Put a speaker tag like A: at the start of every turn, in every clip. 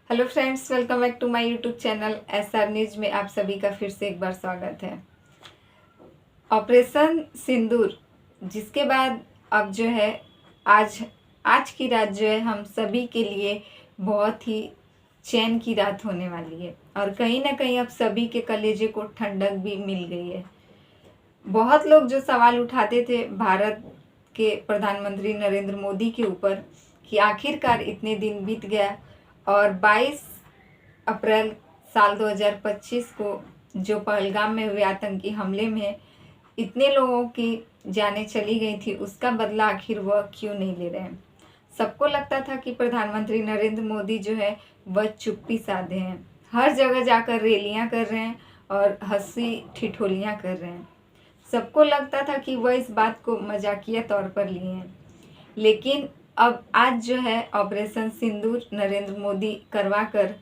A: Hello friends, welcome back to my YouTube channel SR news में आप सभी का फिर से एक बार स्वागत है। ऑपरेशन सिंदूर जिसके बाद अब जो है आज की रात जो है हम सभी के लिए बहुत ही चैन की रात होने वाली है और कहीं ना कहीं अब सभी के कलेजे को ठंडक भी मिल गई है। बहुत लोग जो सवाल उठाते थे भारत के प्रधानमंत्री नरेंद्र मोदी के ऊपर कि आखिरकार इतने दिन बीत गया और 22 अप्रैल साल 2025 को जो पहलगाम में हुए आतंकी हमले में इतने लोगों की जानें चली गई थी, उसका बदला आखिर वह क्यों नहीं ले रहे हैं। सबको लगता था कि प्रधानमंत्री नरेंद्र मोदी जो है वह चुप्पी साधे हैं, हर जगह जाकर रैलियां कर रहे हैं और हंसी ठिठोलियां कर रहे हैं। सबको लगता था कि वह इस बात को मजाकिया तौर पर लिए हैं, लेकिन अब आज जो है ऑपरेशन सिंदूर नरेंद्र मोदी करवा कर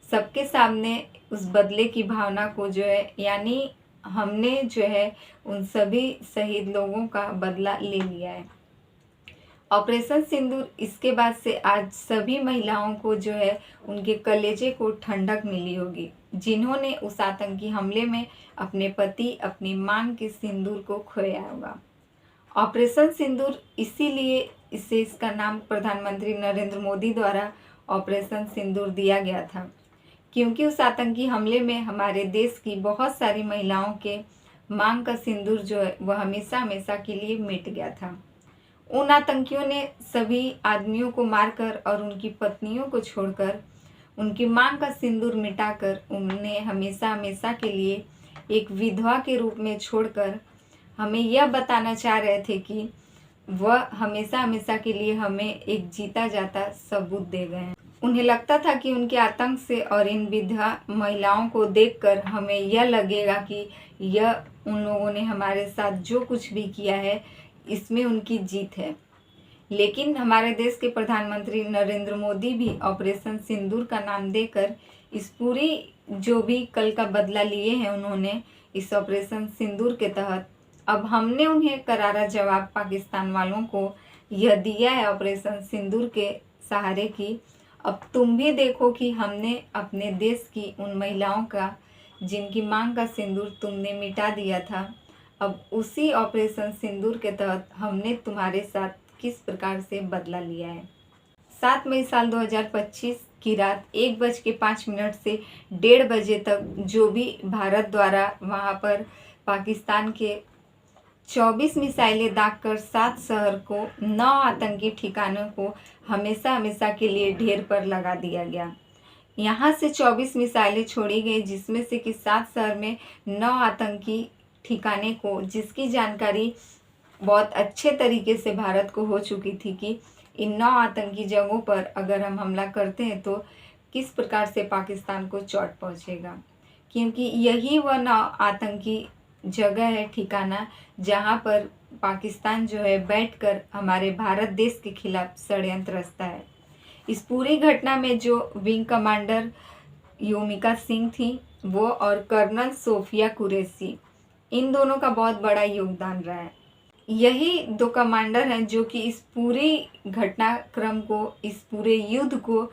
A: सबके सामने उस बदले की भावना को जो है यानी हमने जो है उन सभी शहीद लोगों का बदला ले लिया है। ऑपरेशन सिंदूर इसके बाद से आज सभी महिलाओं को जो है उनके कलेजे को ठंडक मिली होगी, जिन्होंने उस आतंकी हमले में अपने पति अपनी मांग के सिंदूर को खोया होगा। ऑपरेशन सिंदूर इसीलिए इसका नाम प्रधानमंत्री नरेंद्र मोदी द्वारा ऑपरेशन सिंदूर दिया गया था, क्योंकि उस आतंकी हमले में हमारे देश की बहुत सारी महिलाओं के मांग का सिंदूर जो है वह हमेशा हमेशा के लिए मिट गया था। उन आतंकियों ने सभी आदमियों को मारकर और उनकी पत्नियों को छोड़कर उनकी मांग का सिंदूर मिटाकर उन्हें हमेशा हमेशा के लिए एक विधवा के रूप में छोड़कर हमें यह बताना चाह रहे थे कि वह हमेशा हमेशा के लिए हमें एक जीता जाता सबूत दे गए हैं। उन्हें लगता था कि उनके आतंक से और इन विधवा महिलाओं को देखकर हमें यह लगेगा कि यह उन लोगों ने हमारे साथ जो कुछ भी किया है इसमें उनकी जीत है। लेकिन हमारे देश के प्रधानमंत्री नरेंद्र मोदी भी ऑपरेशन सिंदूर का नाम देकर इस पूरी जो भी कल का बदला लिए हैं उन्होंने इस ऑपरेशन सिंदूर के तहत अब हमने उन्हें करारा जवाब पाकिस्तान वालों को यह दिया है ऑपरेशन सिंदूर के सहारे की अब तुम भी देखो कि हमने अपने देश की उन महिलाओं का जिनकी मांग का सिंदूर तुमने मिटा दिया था, अब उसी ऑपरेशन सिंदूर के तहत हमने तुम्हारे साथ किस प्रकार से बदला लिया है। 7 मई साल 2025 की रात 1:05 से 1:30 बजे तक जो भी भारत द्वारा वहां पर पाकिस्तान के 24 मिसाइलें दागकर 7 शहर को 9 आतंकी ठिकानों को हमेशा हमेशा के लिए ढेर पर लगा दिया गया। यहाँ से 24 मिसाइलें छोड़ी गई, जिसमें से कि 7 शहर में 9 आतंकी ठिकाने को, जिसकी जानकारी बहुत अच्छे तरीके से भारत को हो चुकी थी कि इन 9 आतंकी जगहों पर अगर हम हमला करते हैं तो किस प्रकार से पाकिस्तान को चोट पहुँचेगा, क्योंकि यही वह 9 आतंकी जगह है, ठिकाना, जहां पर पाकिस्तान जो है बैठकर हमारे भारत देश के खिलाफ षड्यंत्र रचता है। इस पूरी घटना में जो विंग कमांडर योमिका सिंह थी वो और कर्नल सोफिया कुरैशी, इन दोनों का बहुत बड़ा योगदान रहा है। यही 2 कमांडर हैं जो कि इस पूरी घटनाक्रम को, इस पूरे युद्ध को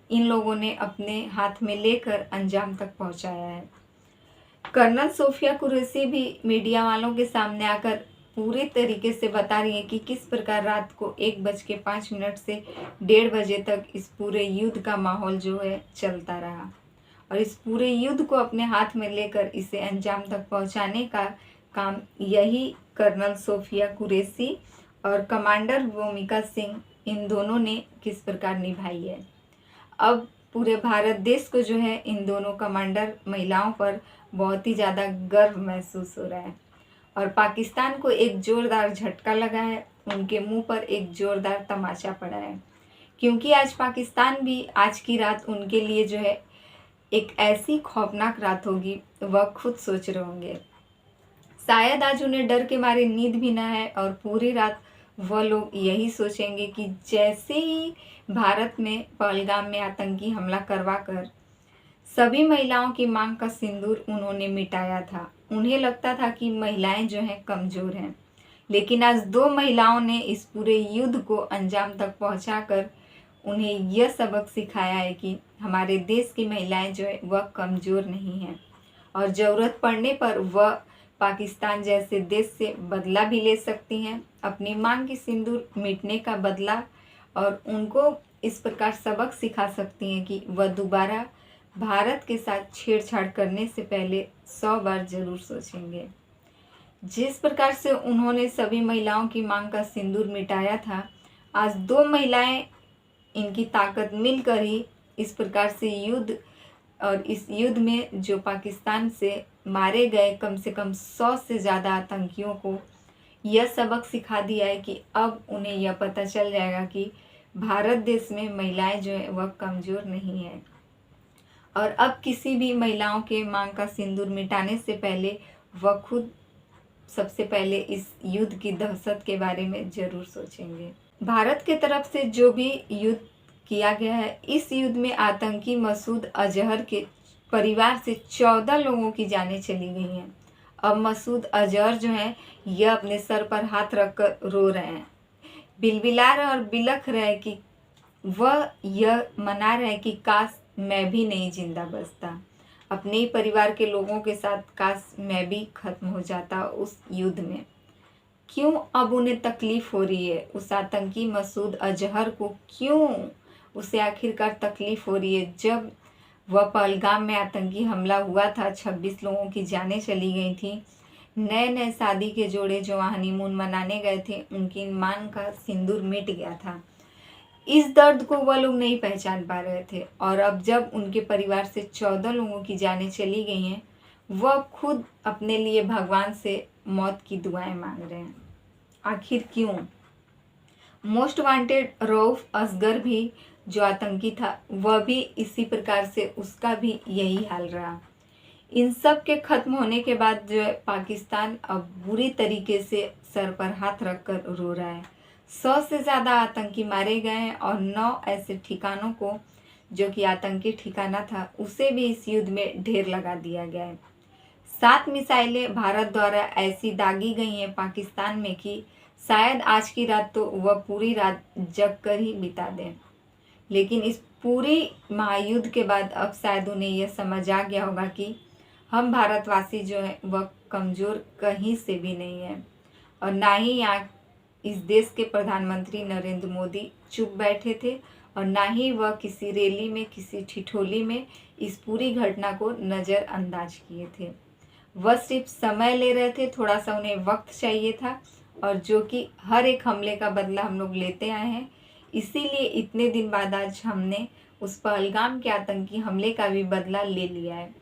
A: इन लोगों ने अपने हाथ में लेकर अंजाम तक पहुंचाया है। कर्नल सोफिया कुरैशी भी मीडिया वालों के सामने आकर पूरे तरीके से बता रही है कि किस प्रकार रात को 1:05 से 1:30 बजे तक इस पूरे युद्ध का माहौल जो है चलता रहा और इस पूरे युद्ध को अपने हाथ में लेकर इसे अंजाम तक पहुंचाने का काम यही कर्नल सोफिया कुरैशी और कमांडर योमिका सिंह, इन दोनों ने किस प्रकार निभाई है। अब पूरे भारत देश को जो है इन दोनों कमांडर महिलाओं पर बहुत ही ज़्यादा गर्व महसूस हो रहा है और पाकिस्तान को एक जोरदार झटका लगा है, उनके मुंह पर एक जोरदार तमाचा पड़ा है, क्योंकि आज पाकिस्तान भी आज की रात उनके लिए जो है एक ऐसी खौफनाक रात होगी, वह खुद सोच रहे होंगे। शायद आज उन्हें डर के मारे नींद भी ना है और पूरी रात वह लोग यही सोचेंगे कि जैसे ही भारत में पहलगाम में आतंकी हमला करवाकर सभी महिलाओं की मांग का सिंदूर उन्होंने मिटाया था, उन्हें लगता था कि महिलाएं जो हैं कमज़ोर हैं, लेकिन आज 2 महिलाओं ने इस पूरे युद्ध को अंजाम तक पहुंचाकर उन्हें यह सबक सिखाया है कि हमारे देश की महिलाएं जो है वह कमज़ोर नहीं हैं और ज़रूरत पड़ने पर वह पाकिस्तान जैसे देश से बदला भी ले सकती हैं, अपनी मांग की सिंदूर मिटने का बदला, और उनको इस प्रकार सबक सिखा सकती हैं कि वह दोबारा भारत के साथ छेड़छाड़ करने से पहले 100 बार जरूर सोचेंगे। जिस प्रकार से उन्होंने सभी महिलाओं की मांग का सिंदूर मिटाया था, आज 2 महिलाएं इनकी ताकत मिलकर ही इस प्रकार से युद्ध, और इस युद्ध में जो पाकिस्तान से मारे गए कम से कम 100 से ज़्यादा आतंकियों को यह सबक सिखा दिया है कि अब उन्हें यह पता चल जाएगा कि भारत देश में महिलाएं जो है वह कमज़ोर नहीं है, और अब किसी भी महिलाओं के मांग का सिंदूर मिटाने से पहले वह खुद सबसे पहले इस युद्ध की दहशत के बारे में ज़रूर सोचेंगे। भारत के तरफ से जो भी युद्ध किया गया है, इस युद्ध में आतंकी मसूद अजहर के परिवार से 14 लोगों की जानें चली गई हैं। अब मसूद अजहर जो हैं यह अपने सर पर हाथ रखकर रो रहे हैं, बिलबिला रहे और बिलख रहे कि वह यह मना रहे कि काश मैं भी नहीं जिंदा बचता, अपने ही परिवार के लोगों के साथ काश मैं भी खत्म हो जाता उस युद्ध में। क्यों अब उन्हें तकलीफ़ हो रही है? उस आतंकी मसूद अजहर को क्यों उसे आखिरकार तकलीफ़ हो रही है? जब वह पहलगाम में आतंकी हमला हुआ था, 26 लोगों की जानें चली गई थी, नए नए शादी के जोड़े जो हनीमून मनाने गए थे उनकी मांग का सिंदूर मिट गया था। इस दर्द को वह लोग नहीं पहचान पा रहे थे, और अब जब उनके परिवार से 14 लोगों की जानें चली गई हैं, वह खुद अपने लिए भगवान से मौत की दुआएं मांग रहे हैं। आखिर क्यों? मोस्ट वांटेड रऊफ असगर भी जो आतंकी था, वह भी इसी प्रकार से उसका भी यही हाल रहा। इन सब के खत्म होने के बाद जो है पाकिस्तान अब बुरी तरीके से सर पर हाथ रखकर रो रहा है। 100 से ज़्यादा आतंकी मारे गए हैं और 9 ऐसे ठिकानों को जो कि आतंकी ठिकाना था उसे भी इस युद्ध में ढेर लगा दिया गया है। 7 मिसाइलें भारत द्वारा ऐसी दागी गई हैं पाकिस्तान में कि शायद आज की रात तो वह पूरी रात जग कर ही बिता दें। लेकिन इस पूरी महायुद्ध के बाद अब शायद उन्हें यह समझ आ गया होगा कि हम भारतवासी जो हैं वह कमज़ोर कहीं से भी नहीं है, और ना ही यहाँ इस देश के प्रधानमंत्री नरेंद्र मोदी चुप बैठे थे, और ना ही वह किसी रैली में, किसी ठिठोली में इस पूरी घटना को नज़रअंदाज किए थे। वह सिर्फ समय ले रहे थे, थोड़ा सा उन्हें वक्त चाहिए था, और जो कि हर एक हमले का बदला हम लोग लेते आए हैं। इसीलिए इतने दिन बाद आज हमने उस पहलगाम के आतंकी हमले का भी बदला ले लिया है,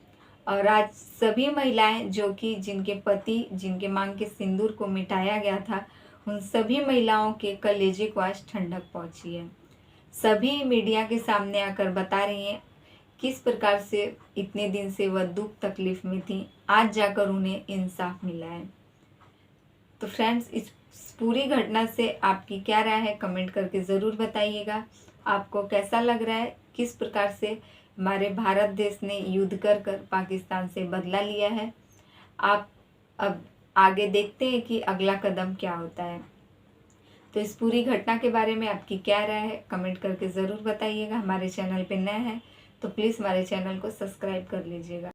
A: और आज सभी महिलाएं जो कि जिनके पति, जिनके मांग के सिंदूर को मिटाया गया था, उन सभी महिलाओं के कलेजे को आज ठंडक पहुंची है। सभी मीडिया के सामने आकर बता रही हैं किस प्रकार से इतने दिन से वह दुख तकलीफ में थी, आज जाकर उन्हें इंसाफ मिला है। तो फ्रेंड्स, इस पूरी घटना से आपकी क्या राय है कमेंट करके ज़रूर बताइएगा। आपको कैसा लग रहा है, किस प्रकार से हमारे भारत देश ने युद्ध कर कर पाकिस्तान से बदला लिया है। आप अब आगे देखते हैं कि अगला कदम क्या होता है। तो इस पूरी घटना के बारे में आपकी क्या राय है कमेंट करके ज़रूर बताइएगा। हमारे चैनल पे नए हैं तो प्लीज़ हमारे चैनल को सब्सक्राइब कर लीजिएगा।